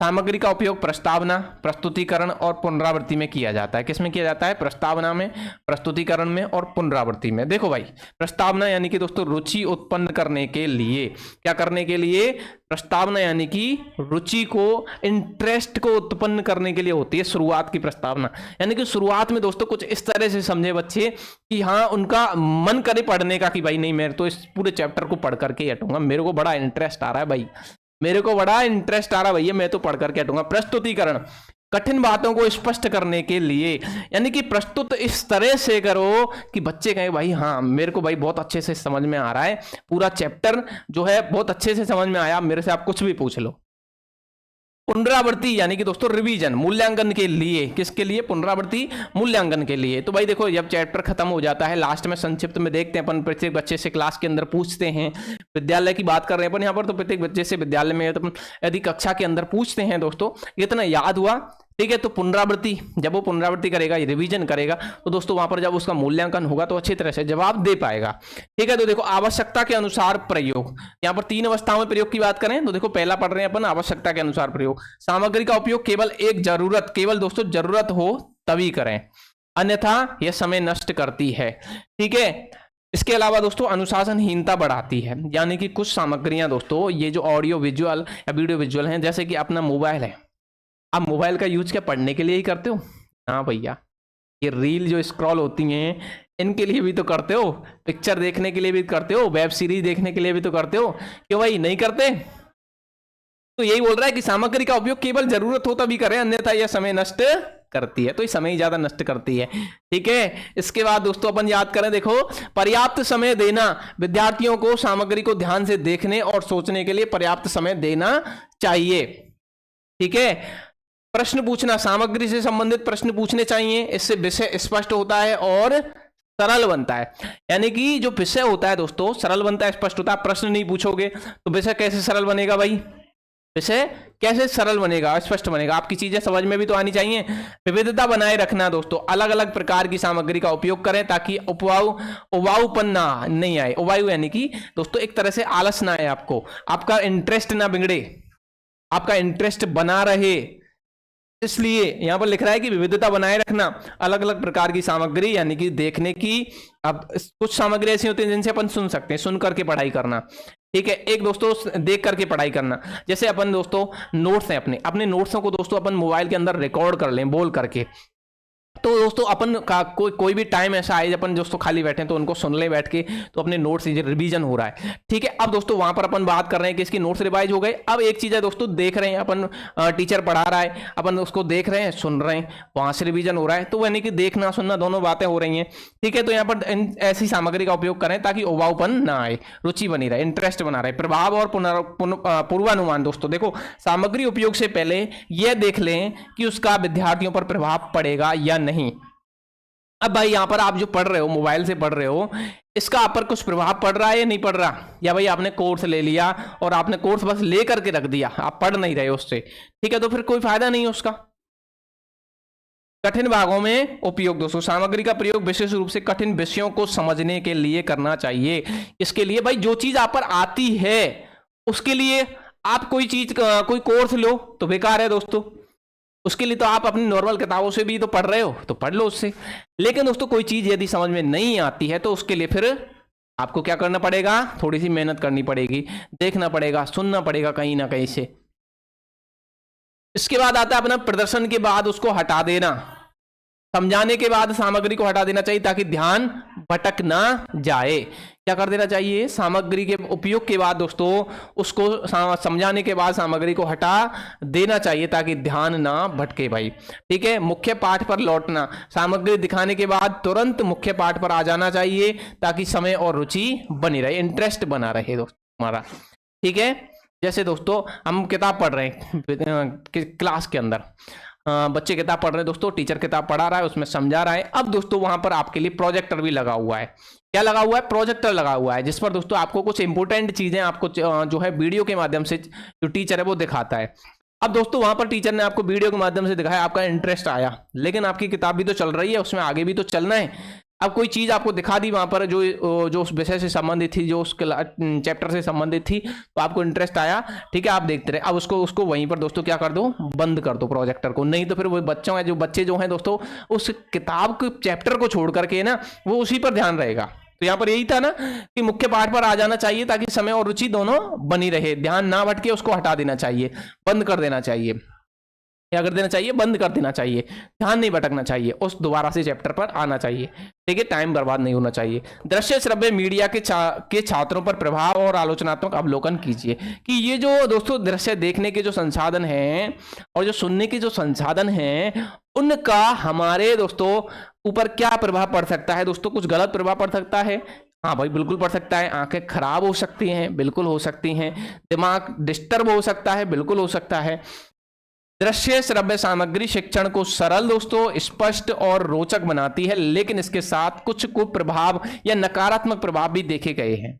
सामग्री का उपयोग प्रस्तावना, प्रस्तुतिकरण और पुनरावृत्ति में किया जाता है। किसमें किया जाता है, प्रस्तावना में, प्रस्तुतिकरण में और पुनरावृत्ति में। देखो भाई प्रस्तावना यानी कि दोस्तों रुचि उत्पन्न करने के लिए, क्या करने के लिए, प्रस्तावना यानी कि रुचि को, इंटरेस्ट को उत्पन्न करने के लिए होती है शुरुआत की प्रस्तावना। यानी कि शुरुआत में दोस्तों कुछ इस तरह से समझे बच्चे कि हाँ उनका मन करे पढ़ने का कि भाई नहीं मैं तो इस पूरे चैप्टर को पढ़ करके हटूंगा, मेरे को बड़ा इंटरेस्ट आ रहा है भाई, मेरे को बड़ा इंटरेस्ट आ रहा भैया, मैं तो पढ़ करके हटूंगा। प्रस्तुतिकरण, कठिन बातों को स्पष्ट करने के लिए, यानी कि प्रस्तुत इस तरह से करो कि बच्चे कहें भाई हाँ मेरे को भाई बहुत अच्छे से समझ में आ रहा है, पूरा चैप्टर जो है बहुत अच्छे से समझ में आया, मेरे से आप कुछ भी पूछ लो। पुनरावृत्ति यानी कि दोस्तों रिवीजन, मूल्यांकन के लिए। किसके लिए, पुनरावृत्ति मूल्यांकन के लिए। तो भाई देखो जब चैप्टर खत्म हो जाता है लास्ट में संक्षिप्त में देखते हैं अपन, प्रत्येक बच्चे से क्लास के अंदर पूछते हैं। विद्यालय की बात कर रहे हैं अपन यहाँ पर, तो प्रत्येक बच्चे से विद्यालय में तो यदि कक्षा के अंदर पूछते हैं दोस्तों इतना याद हुआ। ठीक है, तो पुनरावृत्ति, जब वो पुनरावृत्ति करेगा, रिवीजन करेगा, तो दोस्तों वहां पर जब उसका मूल्यांकन होगा तो अच्छी तरह से जवाब दे पाएगा। ठीक है, तो देखो आवश्यकता के अनुसार प्रयोग, यहाँ पर 3 अवस्थाओं में प्रयोग की बात करें तो देखो पहला पढ़ रहे हैं अपन आवश्यकता के अनुसार प्रयोग। सामग्री का उपयोग केवल एक जरूरत, केवल दोस्तों जरूरत हो तभी करें, अन्यथा यह समय नष्ट करती है। ठीक है, इसके अलावा दोस्तों अनुशासनहीनता बढ़ाती है, यानी कि कुछ सामग्रियां दोस्तों ये जो ऑडियो विजुअल या वीडियो विजुअल हैं, जैसे कि अपना मोबाइल है, आप मोबाइल का यूज क्या पढ़ने के लिए ही करते हो? हाँ भैया, ये रील जो स्क्रॉल होती हैं इनके लिए भी तो करते हो, पिक्चर देखने के लिए भी करते हो, वेब सीरीज देखने के लिए भी तो करते हो, क्यों भाई नहीं करते? तो यही बोल रहा है कि सामग्री का उपयोग केवल जरूरत हो तभी करें, अन्यथा यह समय नष्ट करती है। तो ये समय ज्यादा नष्ट करती है। ठीक है, इसके बाद दोस्तों अपन याद करें, देखो पर्याप्त समय देना, विद्यार्थियों को सामग्री को ध्यान से देखने और सोचने के लिए पर्याप्त समय देना चाहिए। ठीक है, प्रश्न पूछना, सामग्री से संबंधित प्रश्न पूछने चाहिए, इससे विषय स्पष्ट होता है और सरल बनता है। यानी कि जो विषय होता है दोस्तों सरल बनता है, स्पष्ट होता है। प्रश्न नहीं पूछोगे तो विषय कैसे सरल बनेगा भाई? विषय कैसे सरल बनेगा, स्पष्ट बनेगा, आपकी चीजें समझ में भी तो आनी चाहिए। विविधता बनाए रखना दोस्तों, अलग अलग प्रकार की सामग्री का उपयोग करें ताकि उबाऊपन ना नहीं आए। उबाऊ यानी कि दोस्तों एक तरह से आलस ना आए, आपका इंटरेस्ट ना बिगड़े, आपका इंटरेस्ट बना रहे, इसलिए यहां पर लिख रहा है कि विविधता बनाए रखना, अलग अलग प्रकार की सामग्री यानी कि देखने की। अब कुछ सामग्री ऐसी होती है जिनसे अपन सुन सकते हैं, सुन करके पढ़ाई करना, ठीक है। एक दोस्तों देख करके पढ़ाई करना, जैसे अपन दोस्तों नोट्स हैं अपने नोट्सों को दोस्तों अपन मोबाइल के अंदर रिकॉर्ड कर लें बोल करके, तो दोस्तों अपन का कोई भी टाइम ऐसा आए अपन दोस्तों खाली बैठे तो उनको सुन ले बैठ के, तो अपने नोट्स रिवीजन हो रहा है, ठीक है। अब दोस्तों वहां पर अपन बात कर रहे हैं कि इसकी नोट्स रिवाइज हो गए। अब एक चीज है दोस्तों, देख रहे हैं अपन, टीचर पढ़ा रहा है, अपन उसको देख रहे हैं, सुन रहे हैं, वहां से रिवीजन हो रहा है, तो यानी कि देखना सुनना दोनों बातें हो रही हैं, ठीक है। तो यहाँ पर ऐसी सामग्री का उपयोग करें ताकि उबाऊपन ना आए, रुचि बनी रहे, इंटरेस्ट बना रहे। प्रभाव और पूर्वानुमान दोस्तों देखो, सामग्री उपयोग से पहले यह देख लें कि उसका विद्यार्थियों पर प्रभाव पड़ेगा या नहीं। अब भाई यहां पर आप जो पढ़ रहे हो, मोबाइल से पढ़ रहे हो, इसका आप पर कुछ प्रभाव पड़ रहा है या नहीं पड़ रहा, या भाई आपने कोर्स ले लिया और आपने कोर्स बस ले करके रख दिया, आप पढ़ नहीं रहे उससे, ठीक है, तो फिर कोई फायदा नहीं है उसका। कठिन भागों में उपयोग दोस्तों, सामग्री का प्रयोग विशेष रूप से कठिन विषयों को समझने के लिए करना चाहिए। इसके लिए भाई जो चीज आप पर आती है उसके लिए आप कोई कोर्स लो तो बेकार है दोस्तों, उसके लिए तो आप अपनी नॉर्मल किताबों से भी तो पढ़ रहे हो, तो पढ़ लो उससे। लेकिन दोस्तों कोई चीज यदि समझ में नहीं आती है तो उसके लिए फिर आपको क्या करना पड़ेगा, थोड़ी सी मेहनत करनी पड़ेगी, देखना पड़ेगा, सुनना पड़ेगा कहीं ना कहीं से। इसके बाद आता है अपना प्रदर्शन के बाद उसको हटा देना, समझाने के बाद सामग्री को हटा देना चाहिए ताकि ध्यान भटक ना जाए। क्या कर देना चाहिए, सामग्री के उपयोग के बाद दोस्तों उसको समझाने के बाद सामग्री को हटा देना चाहिए ताकि ध्यान ना भटके भाई, ठीक है। मुख्य पाठ पर लौटना, सामग्री दिखाने के बाद तुरंत मुख्य पाठ पर आ जाना चाहिए ताकि समय और रुचि बनी रहे, इंटरेस्ट बना रहे दोस्तों हमारा, ठीक है। जैसे दोस्तों हम किताब पढ़ रहे हैं क्लास के अंदर, बच्चे किताब पढ़ रहे हैं दोस्तों, टीचर किताब पढ़ा रहा है, उसमें समझा रहा है। अब दोस्तों वहां पर आपके लिए प्रोजेक्टर भी लगा हुआ है। क्या लगा हुआ है, प्रोजेक्टर लगा हुआ है, जिस पर दोस्तों आपको कुछ इंपोर्टेंट चीजें आपको जो है वीडियो के माध्यम से जो टीचर है वो दिखाता है। अब दोस्तों वहां पर टीचर ने आपको वीडियो के माध्यम से दिखाया, आपका इंटरेस्ट आया, लेकिन आपकी किताब भी तो चल रही है, उसमें आगे भी तो चलना है। अब कोई चीज आपको दिखा दी वहां पर जो उस विषय से संबंधित थी, जो उस चैप्टर से संबंधित थी, तो आपको इंटरेस्ट आया, ठीक है, आप देखते रहे। अब उसको वहीं पर दोस्तों क्या कर दो, बंद कर दो प्रोजेक्टर को, नहीं तो फिर वो बच्चे जो हैं दोस्तों उस किताब के चैप्टर को छोड़ करके ना वो उसी पर ध्यान रहेगा। तो यहाँ पर यही था ना कि मुख्य पाठ पर आ जाना चाहिए ताकि समय और रुचि दोनों बनी रहे, ध्यान ना भटके, उसको हटा देना चाहिए, बंद कर देना चाहिए। क्या कर देना चाहिए, बंद कर देना चाहिए, ध्यान नहीं भटकना चाहिए, उस दोबारा से चैप्टर पर आना चाहिए, ठीक है, टाइम बर्बाद नहीं होना चाहिए। दृश्य श्रव्य मीडिया के छात्रों पर प्रभाव और आलोचनात्मक अवलोकन कीजिए कि ये जो दोस्तों दृश्य देखने के जो संसाधन हैं और जो सुनने के जो संसाधन हैं उनका हमारे दोस्तों ऊपर क्या प्रभाव पड़ सकता है। दोस्तों कुछ गलत प्रभाव पड़ सकता है, हाँ भाई बिल्कुल पड़ सकता है। आंखें खराब हो सकती हैं, बिल्कुल हो सकती हैं। दिमाग डिस्टर्ब हो सकता है, बिल्कुल हो सकता है। दृश्य श्रव्य सामग्री शिक्षण को सरल दोस्तों, स्पष्ट और रोचक बनाती है, लेकिन इसके साथ कुछ कुप्रभाव या नकारात्मक प्रभाव भी देखे गए हैं।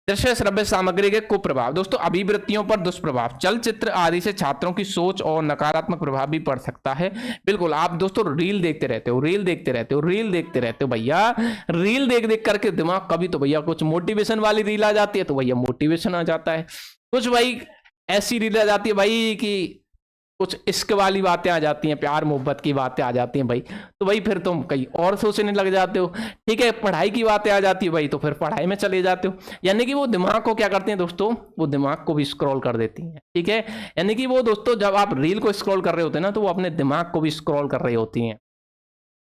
दृश्य श्रव्य सामग्री के कुप्रभाव दोस्तों, अभिवृत्तियों पर दुष्प्रभाव, चलचित्र आदि से छात्रों की सोच और नकारात्मक प्रभाव भी पड़ सकता है। बिल्कुल, आप दोस्तों रील देखते रहते हो, रील देखते रहते हो, रील देखते रहते हो भैया, रील देख देख करके दिमाग कभी तो भैया कुछ मोटिवेशन वाली रील आ जाती है तो भैया मोटिवेशन आ जाता है, कुछ भाई ऐसी रील आ जाती है भाई कि कुछ इश्क वाली बातें आ जाती हैं, प्यार मोहब्बत की बातें आ जाती हैं भाई, तो भाई फिर तुम कहीं और सोचने लग जाते हो, ठीक है। पढ़ाई की बातें आ जाती है भाई, तो फिर पढ़ाई में चले जाते हो, यानी कि वो दिमाग को क्या करते हैं दोस्तों, वो दिमाग को भी स्क्रॉल कर देती हैं, ठीक है। यानी कि वो दोस्तों जब आप रील को स्क्रॉल कर रहे होते हैं ना, तो वो अपने दिमाग को भी स्क्रॉल कर रही होती हैं,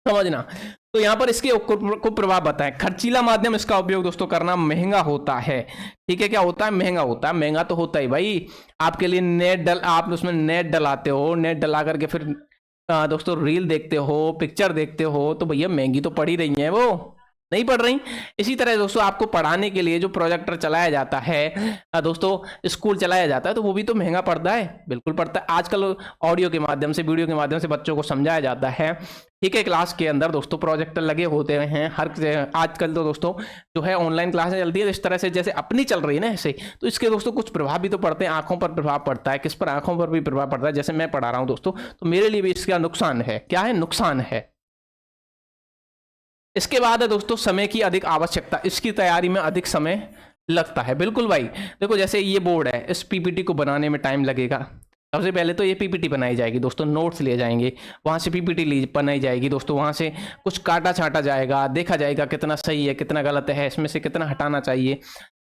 समझना। तो यहां पर इसके कुप्रभाव बताएं। खर्चीला माध्यम, इसका उपयोग दोस्तों करना महंगा होता है, ठीक है। क्या होता है, महंगा होता है, महंगा तो होता ही भाई। आपके लिए आप उसमें नेट डलाते हो, नेट डला करके फिर दोस्तों रील देखते हो, पिक्चर देखते हो, तो भैया महंगी तो पड़ ही रही है वो, नहीं पढ़ रही। इसी तरह दोस्तों आपको पढ़ाने के लिए जो प्रोजेक्टर चलाया जाता है दोस्तों, स्कूल चलाया जाता है, तो वो भी तो महंगा पड़ता है, बिल्कुल पड़ता है। आजकल ऑडियो के माध्यम से, वीडियो के माध्यम से बच्चों को समझाया जाता है, ठीक है। क्लास के अंदर दोस्तों प्रोजेक्टर लगे होते हैं हर आजकल तो दोस्तों जो है ऑनलाइन क्लासें चलती है, इस तरह से जैसे अपनी चल रही है ना ऐसे, तो इसके दोस्तों कुछ प्रभाव भी तो पड़ते हैं, आंखों पर प्रभाव पड़ता है। किस पर? आंखों पर भी प्रभाव पड़ता है। जैसे मैं पढ़ा रहा हूँ दोस्तों, तो मेरे लिए भी इसका नुकसान है। क्या है? नुकसान है। इसके बाद है दोस्तों समय की अधिक आवश्यकता, इसकी तैयारी में अधिक समय लगता है। बिल्कुल भाई, देखो जैसे ये बोर्ड है, इस पीपीटी को बनाने में टाइम लगेगा। सबसे पहले तो ये पीपीटी बनाई जाएगी दोस्तों, नोट्स लिए जाएंगे, वहां से पीपीटी बनाई जाएगी दोस्तों, वहां से कुछ काटा छाटा जाएगा, देखा जाएगा कितना सही है कितना गलत है, इसमें से कितना हटाना चाहिए,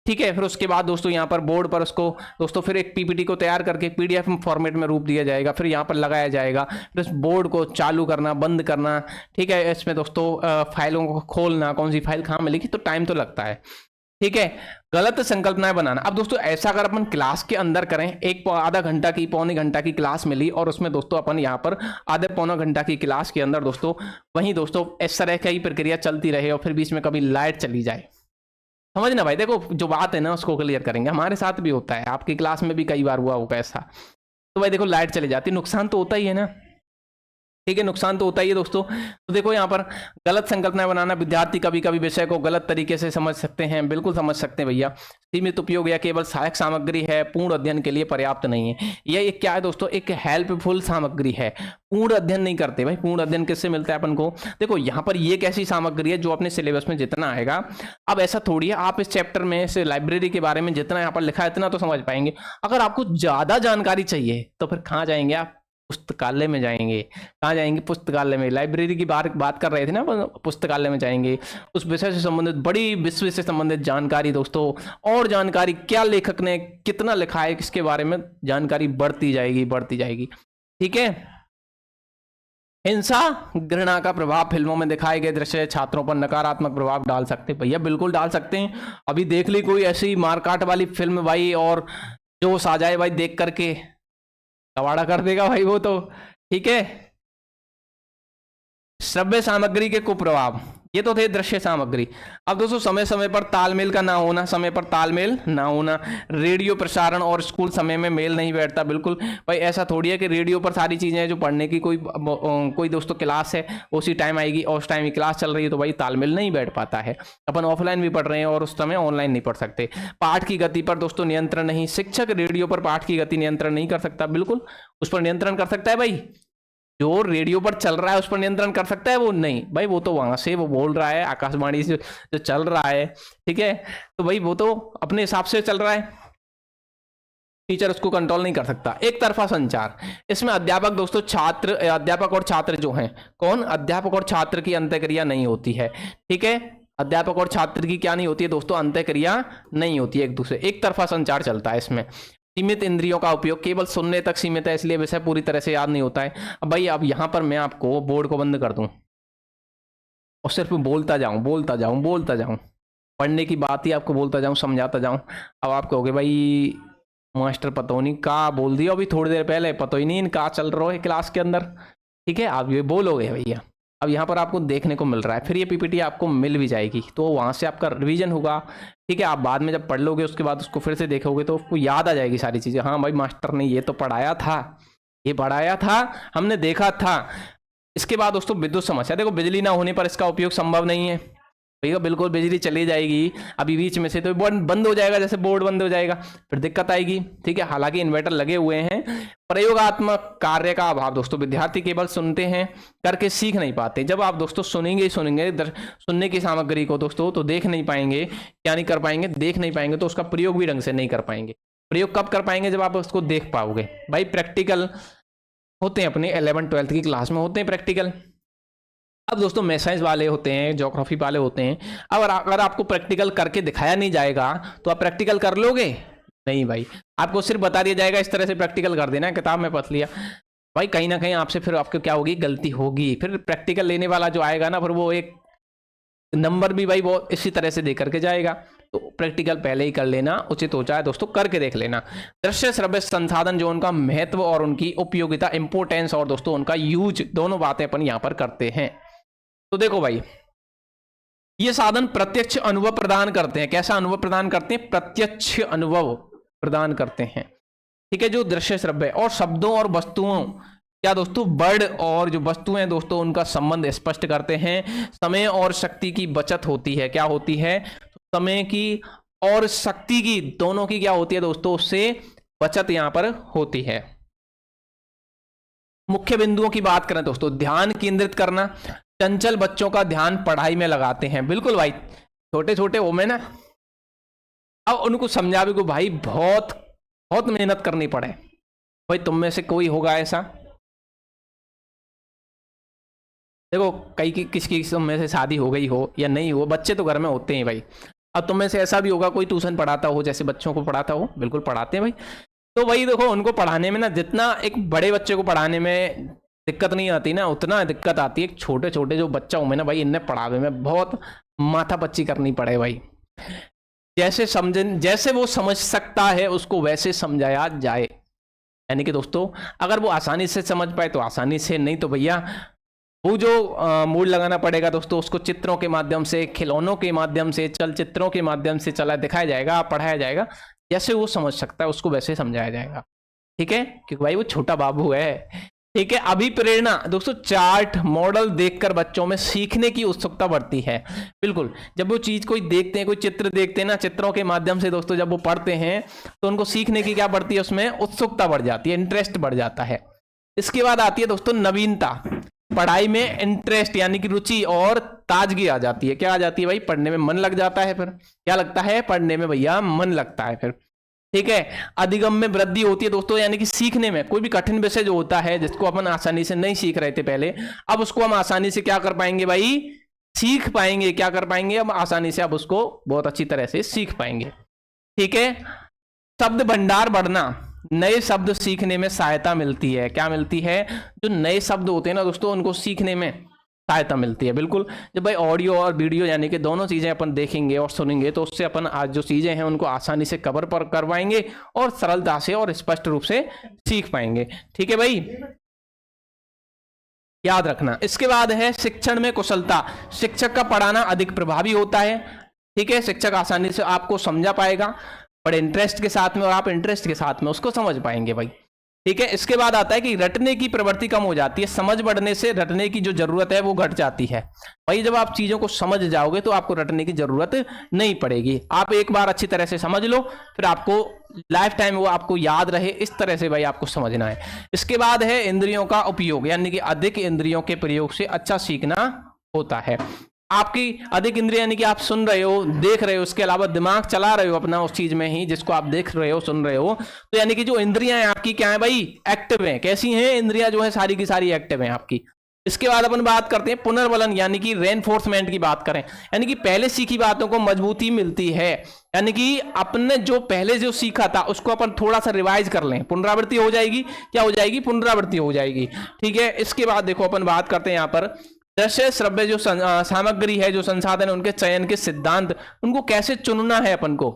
ठीक है। फिर उसके बाद दोस्तों यहाँ पर बोर्ड पर उसको दोस्तों फिर एक पीपीटी को तैयार करके पीडीएफ फॉर्मेट में रूप दिया जाएगा, फिर यहाँ पर लगाया जाएगा, फिर इस बोर्ड को चालू करना बंद करना, ठीक है। इसमें दोस्तों फाइलों को खोलना, कौन सी फाइल कहाँ मिलेगी, तो टाइम तो लगता है, ठीक है। गलत संकल्पनाएं बनाना, अब दोस्तों ऐसा अगर अपन क्लास के अंदर करें, एक आधा घंटा की पौने घंटा की क्लास मिली और उसमें दोस्तों अपन यहाँ पर आधे पौना घंटा की क्लास के अंदर दोस्तों वहीं दोस्तों इस तरह की प्रक्रिया चलती रहे और फिर बीच में कभी लाइट चली जाए, समझना भाई। देखो जो बात है ना उसको क्लियर करेंगे, हमारे साथ भी होता है, आपकी क्लास में भी कई बार हुआ होगा ऐसा। तो भाई देखो लाइट चली जाती, नुकसान तो होता ही है ना, ठीक है, नुकसान तो होता ही है दोस्तों। तो देखो यहाँ पर गलत संकल्पना बनाना, विद्यार्थी कभी कभी विषय को गलत तरीके से समझ सकते हैं, बिल्कुल समझ सकते हैं भैया। सीमित उपयोग या केवल सहायक सामग्री है, पूर्ण अध्ययन के लिए पर्याप्त नहीं है। यह एक क्या है दोस्तों, एक हेल्पफुल सामग्री है, पूर्ण अध्ययन नहीं करते भाई। पूर्ण अध्ययन किससे मिलता है अपन को? देखो यहाँ पर ये कैसी सामग्री है जो अपने सिलेबस में जितना आएगा। अब ऐसा थोड़ी है आप इस चैप्टर में से लाइब्रेरी के बारे में जितना यहाँ पर लिखा है इतना तो समझ पाएंगे। अगर आपको ज्यादा जानकारी चाहिए तो फिर कहाँ जाएंगे आप? पुस्तकालय में जाएंगे। कहाँ जाएंगे? पुस्तकालय में। लाइब्रेरी की बात कर रहे थे ना, पुस्तकालय में जाएंगे। उस विषय से संबंधित, बड़ी विषय से संबंधित जानकारी दोस्तों, और जानकारी क्या लेखक ने कितना लिखा है किसके बारे में, जानकारी बढ़ती जाएगी बढ़ती जाएगी, ठीक है। हिंसा घृणा का प्रभाव, फिल्मों में दिखाए गए दृश्य छात्रों पर नकारात्मक प्रभाव डाल सकते हैं। भैया बिल्कुल डाल सकते हैं। अभी देख ली कोई ऐसी मारकाट वाली फिल्म भाई, और जो साजाए भाई देख करके कवाड़ा कर देगा भाई वो तो, ठीक है। श्रव्य सामग्री के कुप्रभाव, ये तो थे दृश्य सामग्री। अब दोस्तों समय समय पर तालमेल का ना होना, समय पर तालमेल ना होना, रेडियो प्रसारण और स्कूल समय में मेल नहीं बैठता। बिल्कुल भाई ऐसा थोड़ी है कि रेडियो पर सारी चीजें जो पढ़ने की कोई दोस्तों क्लास है उसी टाइम आएगी और उस टाइम ही क्लास चल रही है, तो भाई तालमेल नहीं बैठ पाता है। अपन ऑफलाइन भी पढ़ रहे हैं और उस समय ऑनलाइन नहीं पढ़ सकते। पाठ की गति पर दोस्तों नियंत्रण नहीं, शिक्षक रेडियो पर पाठ की गति नियंत्रण नहीं कर सकता, बिल्कुल उस पर नियंत्रण कर सकता है भाई, जो रेडियो पर चल रहा है उस पर नियंत्रण कर सकता है वो? नहीं भाई, वो तो वहां से वो बोल रहा है, आकाशवाणी से जो चल रहा है, ठीक है, तो भाई वो तो अपने हिसाब से चल रहा है, टीचर उसको कंट्रोल नहीं कर सकता। एक तरफा संचार, इसमें अध्यापक दोस्तों छात्र, अध्यापक और छात्र जो हैं, कौन? अध्यापक और छात्र की अंतःक्रिया नहीं होती है, ठीक है। अध्यापक और छात्र की क्या नहीं होती है दोस्तों? अंतःक्रिया नहीं होती है एक दूसरे, एक तरफा संचार चलता है इसमें। सीमित इंद्रियों का उपयोग, केवल सुनने तक सीमित है, इसलिए विषय पूरी तरह से याद नहीं होता है। अब भाई अब यहां पर मैं आपको बोर्ड को बंद कर दूं और सिर्फ बोलता जाऊं बोलता जाऊं बोलता जाऊं, पढ़ने की बात ही आपको बोलता जाऊं समझाता जाऊं, अब आप कहोगे भाई मास्टर पता नहीं का बोल दिया अभी थोड़ी देर पहले, पता ही नहीं का चल रहा है क्लास के अंदर, ठीक है, आप ये बोलोगे भैया। अब यहाँ पर आपको देखने को मिल रहा है, फिर ये पीपीटी आपको मिल भी जाएगी, तो वहाँ से आपका रिवीजन होगा, ठीक है। आप बाद में जब पढ़ लोगे उसके बाद उसको फिर से देखोगे तो आपको याद आ जाएगी सारी चीज़ें। हाँ भाई मास्टर ने ये तो पढ़ाया था, ये पढ़ाया था, हमने देखा था। इसके बाद दोस्तों विद्युत समस्या, देखो बिजली ना होने पर इसका उपयोग संभव नहीं है भैया, बिल्कुल बिजली चली जाएगी अभी बीच में से तो बंद हो जाएगा, जैसे बोर्ड बंद हो जाएगा फिर दिक्कत आएगी, ठीक है। हालांकि इन्वर्टर लगे हुए हैं। प्रयोगात्मक कार्य का अभाव, दोस्तों विद्यार्थी केवल सुनते हैं, करके सीख नहीं पाते। जब आप दोस्तों सुनेंगे ही सुनेंगे सुनने की सामग्री को दोस्तों, तो देख नहीं पाएंगे, क्या नहीं कर पाएंगे, देख नहीं पाएंगे, तो उसका प्रयोग भी ढंग से नहीं कर पाएंगे। प्रयोग कब कर पाएंगे? जब आप उसको देख पाओगे। भाई प्रैक्टिकल होते हैं अपने 11th-12th की क्लास में होते हैं प्रैक्टिकल। अब दोस्तों मैथ्स वाले होते हैं, ज्योग्राफी वाले होते हैं, अब अगर आपको प्रैक्टिकल करके दिखाया नहीं जाएगा तो आप प्रैक्टिकल कर लोगे? नहीं भाई, आपको सिर्फ बता दिया जाएगा इस तरह से प्रैक्टिकल कर देना, किताब में पढ़ लिया भाई, कहीं ना कहीं आपसे फिर आपको क्या होगी, गलती होगी। फिर प्रैक्टिकल लेने वाला जो आएगा ना, फिर वो एक नंबर भी भाई वो इसी तरह से दे करके जाएगा। तो प्रैक्टिकल पहले ही कर लेना उचित हो जाए दोस्तों, करके देख लेना। दृश्य श्रव्य संसाधन जो उनका महत्व और उनकी उपयोगिता, इंपोर्टेंस, और दोस्तों उनका यूज, दोनों बातें अपन यहाँ पर करते हैं। तो देखो भाई ये साधन प्रत्यक्ष अनुभव प्रदान करते हैं। कैसा अनुभव प्रदान करते हैं? प्रत्यक्ष अनुभव प्रदान करते हैं। ठीक है, जो दृश्य श्रव्य और शब्दों और वस्तुओं, क्या दोस्तों, वर्ड और जो वस्तुएं दोस्तों उनका संबंध स्पष्ट करते हैं। समय और शक्ति की बचत होती है। क्या होती है? समय की और शक्ति की, दोनों की क्या होती है दोस्तों, उससे बचत यहां पर होती है। मुख्य बिंदुओं की बात करें दोस्तों, ध्यान केंद्रित करना। चंचल बच्चों का ध्यान पढ़ाई में लगाते हैं। बिल्कुल भाई, छोटे छोटे हो में ना, अब उनको समझावे को भाई बहुत बहुत मेहनत करनी पड़े। भाई तुम में से कोई होगा ऐसा? देखो, कई की किसी में से शादी हो गई हो या नहीं हो, बच्चे तो घर में होते हैं भाई। अब तुम में से ऐसा भी होगा कोई ट्यूशन पढ़ाता हो, जैसे बच्चों को पढ़ाता हो। बिल्कुल पढ़ाते हैं भाई। तो भाई देखो, उनको पढ़ाने में ना, जितना एक बड़े बच्चे को पढ़ाने में दिक्कत नहीं आती ना, उतना दिक्कत आती है छोटे छोटे जो बच्चा हूं मैं ना भाई, इन्हें पढ़ावे में बहुत माथा पच्ची करनी पड़े भाई। जैसे समझें, जैसे वो समझ सकता है उसको वैसे समझाया जाए। यानी कि दोस्तों, अगर वो आसानी से समझ पाए तो आसानी से, नहीं तो भैया वो जो मूड लगाना पड़ेगा दोस्तों, उसको चित्रों के माध्यम से, खिलौनों के माध्यम से, चलचित्रों के माध्यम से चला दिखाया जाएगा, पढ़ाया जाएगा। जैसे वो समझ सकता है उसको वैसे समझाया जाएगा। ठीक है, क्योंकि भाई वो छोटा बाबू है। ठीक है, अभिप्रेरणा दोस्तों, चार्ट मॉडल देखकर बच्चों में सीखने की उत्सुकता बढ़ती है। बिल्कुल, जब वो चीज कोई देखते हैं, कोई चित्र देखते हैं ना, चित्रों के माध्यम से दोस्तों जब वो पढ़ते हैं तो उनको सीखने की क्या बढ़ती है, उसमें उत्सुकता बढ़ जाती है, इंटरेस्ट बढ़ जाता है। इसके बाद आती है दोस्तों नवीनता। पढ़ाई में इंटरेस्ट यानी कि रुचि और ताजगी आ जाती है। क्या आ जाती है भाई? पढ़ने में मन लग जाता है। फिर क्या लगता है? पढ़ने में भैया मन लगता है फिर। ठीक है, अधिगम में वृद्धि होती है दोस्तों, यानी कि सीखने में। कोई भी कठिन विषय जो होता है जिसको अपन आसानी से नहीं सीख रहे थे पहले, अब उसको हम आसानी से क्या कर पाएंगे भाई? सीख पाएंगे। क्या कर पाएंगे? अब आसानी से अब उसको बहुत अच्छी तरह से सीख पाएंगे। ठीक है, शब्द भंडार बढ़ना, नए शब्द सीखने में सहायता मिलती है। क्या मिलती है? जो नए शब्द होते हैं ना दोस्तों, उनको सीखने में सहायता मिलती है। बिल्कुल, जब भाई ऑडियो और वीडियो यानी कि दोनों चीजें अपन देखेंगे और सुनेंगे तो उससे अपन आज जो चीजें हैं उनको आसानी से कवर पर करवाएंगे और सरलता से और स्पष्ट रूप से सीख पाएंगे। ठीक है भाई, याद रखना। इसके बाद है शिक्षण में कुशलता। शिक्षक का पढ़ाना अधिक प्रभावी होता है। ठीक है, शिक्षक आसानी से आपको समझा पाएगा, बड़े इंटरेस्ट के साथ में, और आप इंटरेस्ट के साथ में उसको समझ पाएंगे भाई। ठीक है, इसके बाद आता है कि रटने की प्रवृत्ति कम हो जाती है। समझ बढ़ने से रटने की जो जरूरत है वो घट जाती है भाई। जब आप चीजों को समझ जाओगे तो आपको रटने की जरूरत नहीं पड़ेगी। आप एक बार अच्छी तरह से समझ लो, फिर आपको लाइफ टाइम वो आपको याद रहे, इस तरह से भाई आपको समझना है। इसके बाद है इंद्रियों का उपयोग, यानी कि अधिक इंद्रियों के प्रयोग से अच्छा सीखना होता है। आपकी अधिक इंद्रिय यानी कि आप सुन रहे हो, देख रहे हो, उसके अलावा दिमाग चला रहे हो अपना उस चीज में ही जिसको आप देख रहे हो, सुन रहे हो। तो यानी कि जो इंद्रियां हैं आपकी क्या है भाई? एक्टिव हैं। कैसी हैं इंद्रियां? जो है सारी की सारी एक्टिव हैं आपकी। इसके बाद अपन बात करते हैं पुनर्बलन, यानी कि रेनफोर्समेंट की बात करें, यानी कि पहले सीखी बातों को मजबूती मिलती है। यानी कि अपने जो पहले जो सीखा था उसको अपन थोड़ा सा रिवाइज कर लें, पुनरावृत्ति हो जाएगी। क्या हो जाएगी? पुनरावृत्ति हो जाएगी। ठीक है, इसके बाद देखो अपन बात करते हैं यहाँ पर दृश्य श्रव्य जो सामग्री है, जो संसाधन है, उनके चयन के सिद्धांत, उनको कैसे चुनना है अपन को।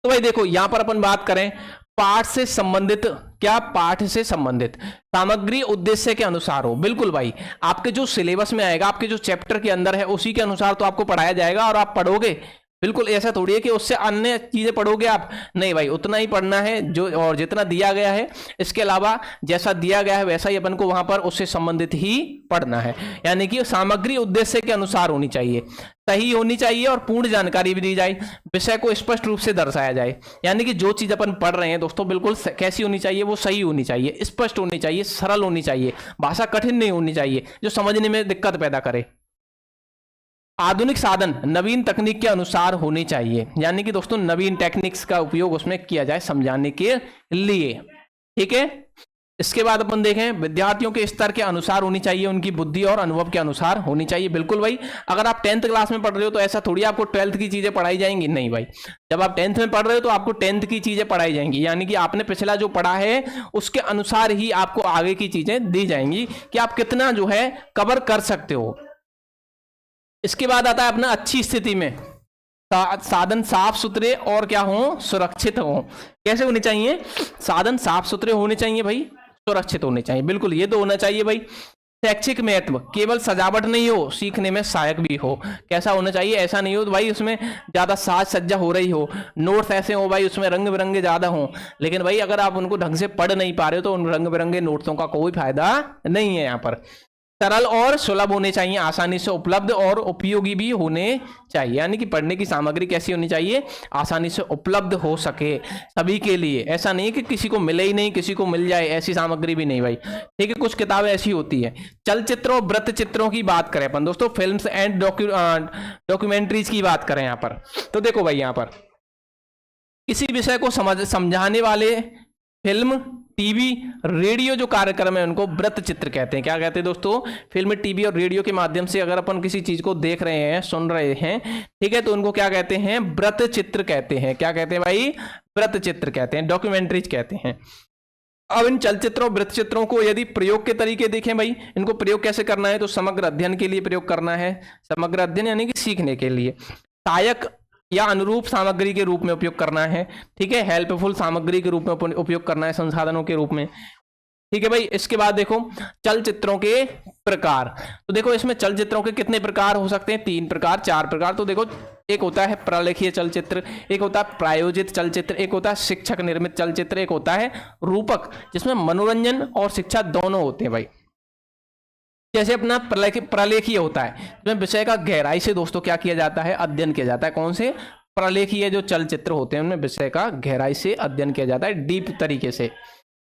तो भाई देखो, यहां पर अपन बात करें पाठ से संबंधित, क्या पाठ से संबंधित सामग्री उद्देश्य के अनुसार हो। बिल्कुल भाई, आपके जो सिलेबस में आएगा, आपके जो चैप्टर के अंदर है उसी के अनुसार तो आपको पढ़ाया जाएगा और आप पढ़ोगे। बिल्कुल ऐसा थोड़ी है कि उससे अन्य चीजें पढ़ोगे आप, नहीं भाई, उतना ही पढ़ना है जो और जितना दिया गया है। इसके अलावा जैसा दिया गया है वैसा ही अपन को वहां पर उससे संबंधित ही पढ़ना है। यानी कि सामग्री उद्देश्य के अनुसार होनी चाहिए, सही होनी चाहिए और पूर्ण जानकारी भी दी जाए, विषय को स्पष्ट रूप से दर्शाया जाए। यानी कि जो चीज अपन पढ़ रहे हैं दोस्तों बिल्कुल कैसी होनी चाहिए? वो सही होनी चाहिए, स्पष्ट होनी चाहिए, सरल होनी चाहिए, भाषा कठिन नहीं होनी चाहिए जो समझने में दिक्कत पैदा करे। आधुनिक साधन नवीन तकनीक के अनुसार होनी चाहिए, यानी कि दोस्तों नवीन टेक्निक्स का उपयोग उसमें किया जाए समझाने के लिए। ठीक है, इसके बाद अपन देखें विद्यार्थियों के स्तर के अनुसार होनी चाहिए, उनकी बुद्धि और अनुभव के अनुसार होनी चाहिए। बिल्कुल भाई, अगर आप 10th क्लास में पढ़ रहे हो तो ऐसा थोड़ी आपको 12th की चीजें पढ़ाई जाएंगी, नहीं भाई। जब आप 10th में पढ़ रहे हो तो आपको 10th की चीजें पढ़ाई जाएंगी, यानी कि आपने पिछला जो पढ़ा है उसके अनुसार ही आपको आगे की चीजें दी जाएंगी कि आप कितना जो है कवर कर सकते हो। इसके बाद आता है अपना अच्छी स्थिति में साधन साफ सुथरे और क्या हो? सुरक्षित हो। कैसे होने चाहिए? साधन साफ सुथरे होने चाहिए भाई, सुरक्षित होने चाहिए। बिल्कुल, ये तो होना चाहिए भाई। शैक्षिक महत्व, केवल सजावट नहीं हो, सीखने में सहायक भी हो। कैसा होना चाहिए? ऐसा नहीं हो तो भाई उसमें ज्यादा साज सज्जा हो रही हो, नोट्स ऐसे हो भाई उसमें रंग बिरंगे ज्यादा हो, लेकिन भाई अगर आप उनको ढंग से पढ़ नहीं पा रहे हो तो उन रंग बिरंगे नोट्सों का कोई फायदा नहीं है यहाँ पर। सरल और सुलभ होने चाहिए, आसानी से उपलब्ध और उपयोगी भी होने चाहिए, यानी कि पढ़ने की सामग्री कैसी होनी चाहिए? आसानी से उपलब्ध हो सके सभी के लिए। ऐसा नहीं कि किसी को मिले ही नहीं, किसी को मिल जाए, ऐसी सामग्री भी नहीं भाई, ठीक है। कुछ किताबें ऐसी होती है। चलचित्रों वृत्त चित्रों की बात करें अपन दोस्तों, फिल्म्स एंड डॉक्यूमेंट्रीज की बात करें यहाँ पर, तो देखो भाई यहाँ पर किसी विषय को समझाने वाले फिल्म, टीवी, रेडियो जो कार्यक्रम है उनको वृत्त चित्र कहते हैं। क्या कहते हैं दोस्तों? फिल्म, टीवी और रेडियो के माध्यम से अगर अपन किसी चीज को देख रहे हैं, सुन रहे हैं, ठीक है, तो उनको क्या कहते हैं? वृत्त चित्र कहते हैं। क्या कहते हैं भाई? वृत्त चित्र कहते हैं, डॉक्यूमेंट्रीज कहते हैं। अब इन चलचित्रों वृत्त चित्रों को यदि प्रयोग के तरीके देखें भाई, इनको प्रयोग कैसे करना है? तो समग्र अध्ययन के लिए प्रयोग करना है। समग्र अध्ययन यानी कि सीखने के लिए। सहायक या अनुरूप सामग्री के रूप में उपयोग करना है, ठीक है। हेल्पफुल सामग्री के रूप में उपयोग करना है, संसाधनों के रूप में, ठीक है भाई। इसके बाद देखो चलचित्रों के प्रकार, तो देखो इसमें चलचित्रों के कितने प्रकार हो सकते हैं? 3 प्रकार, 4 प्रकार। तो देखो एक होता है प्रलेखीय चलचित्र, एक होता है प्रायोजित चलचित्र, एक होता है शिक्षक निर्मित चलचित्र, एक होता है रूपक, जिसमें मनोरंजन और शिक्षा दोनों होते हैं भाई। जैसे अपना प्रलेखीय होता है, जिसमें विषय का गहराई से दोस्तों क्या किया जाता है? अध्ययन किया जाता है। कौन से? प्रलेखीय जो चलचित्र होते हैं उनमें विषय का गहराई से अध्ययन किया जाता है, डीप तरीके से।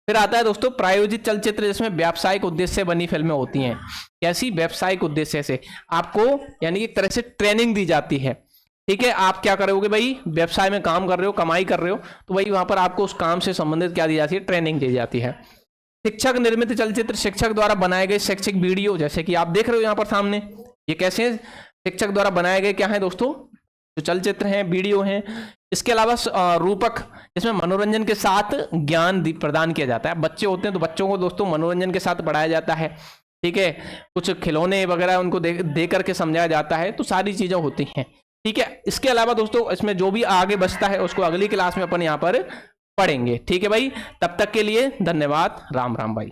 फिर आता है दोस्तों प्रायोजित चलचित्र, जिसमें व्यावसायिक उद्देश्य से बनी फिल्में होती हैं। कैसी? व्यावसायिक उद्देश्य से आपको यानी कि एक तरह से ट्रेनिंग दी जाती है, ठीक है। आप क्या करोगे भाई? व्यवसाय में काम कर रहे हो, कमाई कर रहे हो, तो भाई वहां पर आपको उस काम से संबंधित क्या दी जाती है? ट्रेनिंग दी जाती है। शिक्षक निर्मित चलचित्र, शिक्षक द्वारा बनाए गए शैक्षिक वीडियो, जैसे कि आप देख रहे हो यहाँ पर सामने, ये कैसे शिक्षक द्वारा बनाए गए क्या है दोस्तों? जो चलचित्र हैं, वीडियो हैं। इसके अलावा रूपक, जिसमें मनोरंजन के साथ ज्ञान प्रदान किया जाता है। बच्चे होते हैं तो बच्चों को दोस्तों मनोरंजन के साथ पढ़ाया जाता है, ठीक है। कुछ खिलौने वगैरह उनको दे करके समझाया जाता है, तो सारी चीजें होती हैं, ठीक है। इसके अलावा दोस्तों इसमें जो भी आगे बचता है उसको अगली क्लास में अपन यहाँ पर पढ़ेंगे, ठीक है भाई। तब तक के लिए धन्यवाद, राम राम भाई।